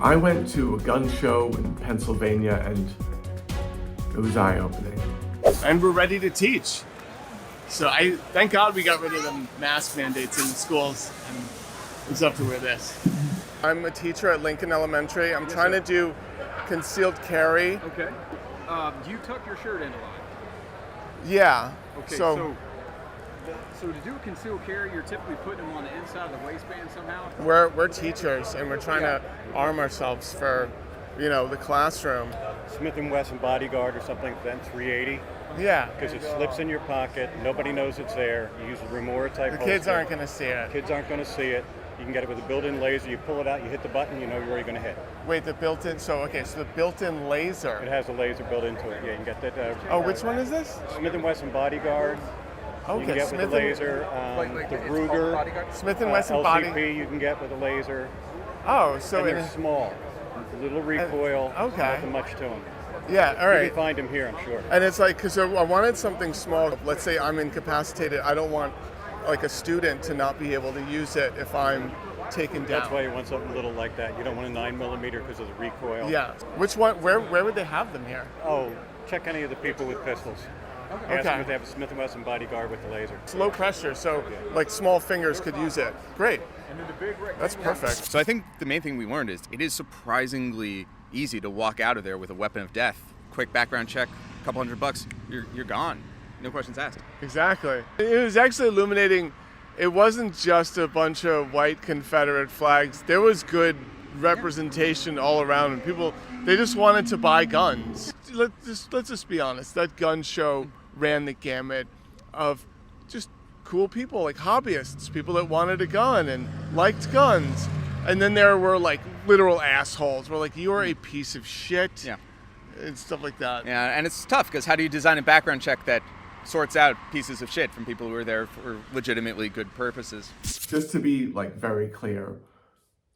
I went to a gun show in Pennsylvania and it was eye-opening. And we're ready to teach. So thank God we got rid of the mask mandates in the schools and it's up to wear this. I'm a teacher at Lincoln Elementary. I'm trying to do concealed carry. Okay. Do you tuck your shirt in a lot? Yeah. Okay, so to do a concealed carry, you're typically putting them on the inside of the waistband somehow? We're teachers and we're trying to arm ourselves for, the classroom. Smith & Wesson bodyguard or something, then 380. Yeah. Because it slips in your pocket, nobody knows it's there. You use a Remora type The holster. kids aren't going to see it. Kids aren't going to see it. You can get it with a built-in laser. You pull it out, you hit the button, you know you're already going to hit. Wait, the built-in, so the built-in laser. It has a laser built into it. Yeah, you can get that. Which one is this? Smith & Wesson bodyguard. Okay, You can get with a laser. The Ruger. Smith & Wesson LCP body. you can get with a laser. Oh, so And they're small. A little recoil. Okay. Nothing much to them. Yeah, all right. You can find them here, I'm sure. And it's like, because I wanted something small. Let's say I'm incapacitated. I don't want like a student to not be able to use it if I'm taken down. That's why you want something little like that. You don't want a 9mm because of the recoil. Yeah. Which one? Where would they have them here? Oh, check any of the people with pistols. Ask them if they have a Smith & Wesson bodyguard with the laser. It's low pressure, so like small fingers could use it. Great. That's perfect. So I think the main thing we learned is it is surprisingly easy to walk out of there with a weapon of death. Quick background check, a couple $100, you're gone. No questions asked. Exactly. It was actually illuminating. It wasn't just a bunch of white Confederate flags. There was good representation all around, and people, they just wanted to buy guns. Let's just be honest. That gun show ran the gamut of just cool people, like hobbyists, people that wanted a gun and liked guns. And then there were like literal assholes. We're like, you are a piece of shit. Yeah. And stuff like that. Yeah, and it's tough because how do you design a background check that sorts out pieces of shit from people who are there for legitimately good purposes? Just to be like very clear,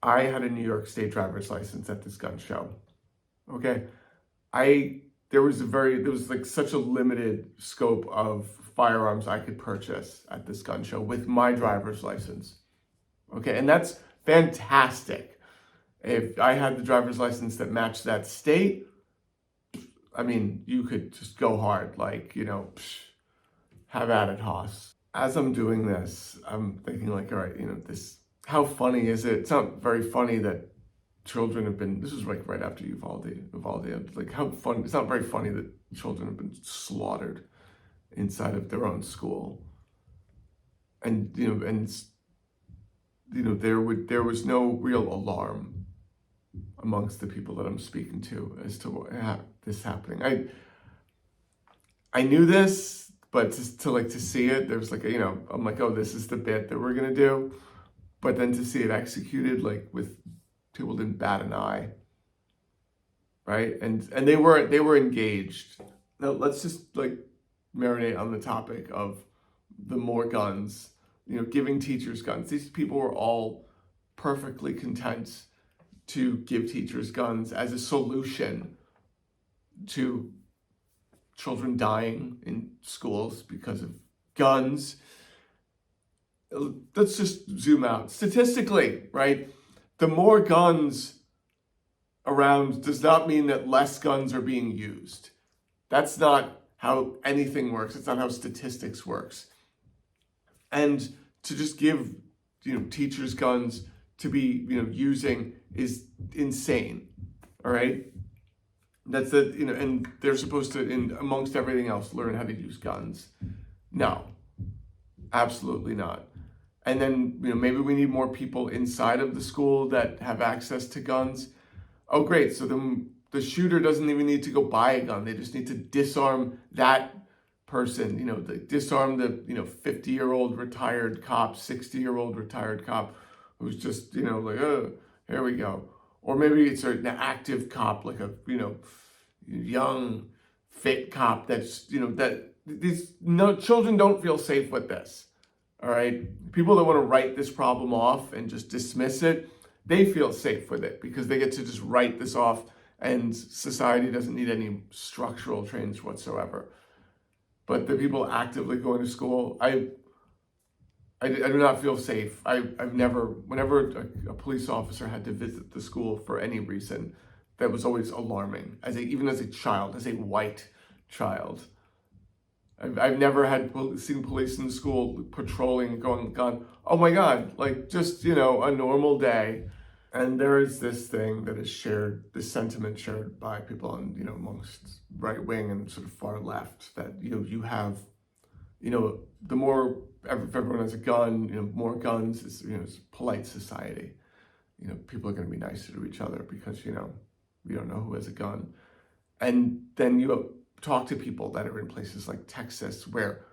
I had a New York State driver's license at this gun show. Okay, there was like such a limited scope of firearms I could purchase at this gun show with my driver's license. Okay, and that's fantastic. If I had the driver's license that matched that state, I mean, you could just go hard, like, have at it, Haas. As I'm doing this, I'm thinking like, all right, how funny is it? It's not very funny that children have been, this is like right after Uvalde, like how funny, it's not very funny that children have been slaughtered inside of their own school. And, there was no real alarm amongst the people that I'm speaking to as to this happening. I knew this, but to see it, there's like, I'm like, oh, this is the bit that we're gonna do. But then to see it executed, like with people didn't bat an eye, right? And they were engaged. Now let's just like marinate on the topic of the more guns, giving teachers guns. These people were all perfectly content to give teachers guns as a solution to children dying in schools because of guns. Let's just zoom out. Statistically, right? The more guns around does not mean that less guns are being used. That's not how anything works. It's not how statistics works. And to just give, teachers guns to be, using is insane. All right. That's and they're supposed to, amongst everything else, learn how to use guns. No, absolutely not. And then, maybe we need more people inside of the school that have access to guns. Oh, great. So then the shooter doesn't even need to go buy a gun. They just need to disarm that person, disarm the, 50-year-old retired cop, 60-year-old retired cop who's just, like, oh, here we go. Or maybe it's an active cop, like a, young, fit cop that's, that children don't feel safe with this. All right. People that want to write this problem off and just dismiss it, they feel safe with it because they get to just write this off and society doesn't need any structural change whatsoever. But the people actively going to school, I do not feel safe. I've never, whenever a police officer had to visit the school for any reason, that was always alarming. Even as a child, as a white child, I've never seen police in the school patrolling, gone, oh my God, like just, a normal day. And there is this thing that is shared, this sentiment shared by people on, amongst right wing and sort of far left, that, you have, the more, if everyone has a gun, more guns is, it's a polite society. People are going to be nicer to each other because, we don't know who has a gun. And then you talk to people that are in places like Texas where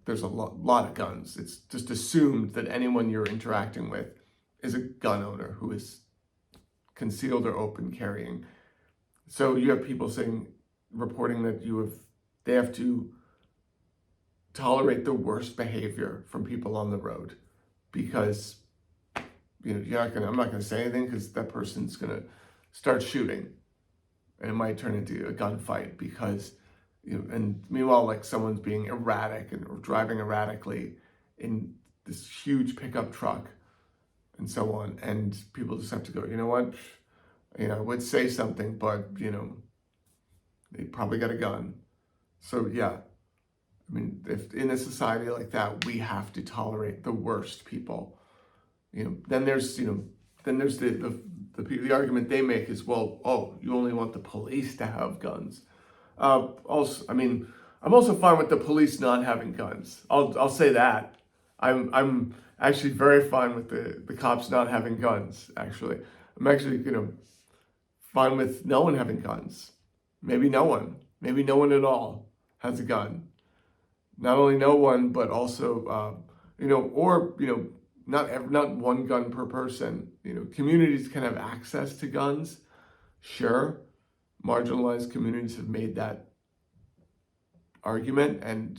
there's a lot of guns. It's just assumed that anyone you're interacting with is a gun owner who is concealed or open carrying. So you have people reporting that they have to tolerate the worst behavior from people on the road because, I'm not gonna say anything because that person's gonna start shooting and it might turn into a gunfight because, and meanwhile, like someone's being erratic or driving erratically in this huge pickup truck and so on. And people just have to go, you know what? I would say something, but, they probably got a gun. So yeah, I mean, if in a society like that, we have to tolerate the worst people, then there's, the argument they make is, well, oh, you only want the police to have guns. Also, I mean, I'm also fine with the police not having guns. I'll say that. I'm actually very fine with the cops not having guns. Actually, I'm actually fine with no one having guns. Maybe no one at all has a gun. Not only no one, but also not one gun per person. Communities can have access to guns. Sure, marginalized communities have made that argument, and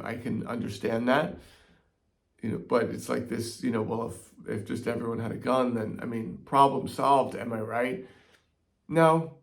I can understand that. But it's like this. Well, if just everyone had a gun, then problem solved. Am I right? No,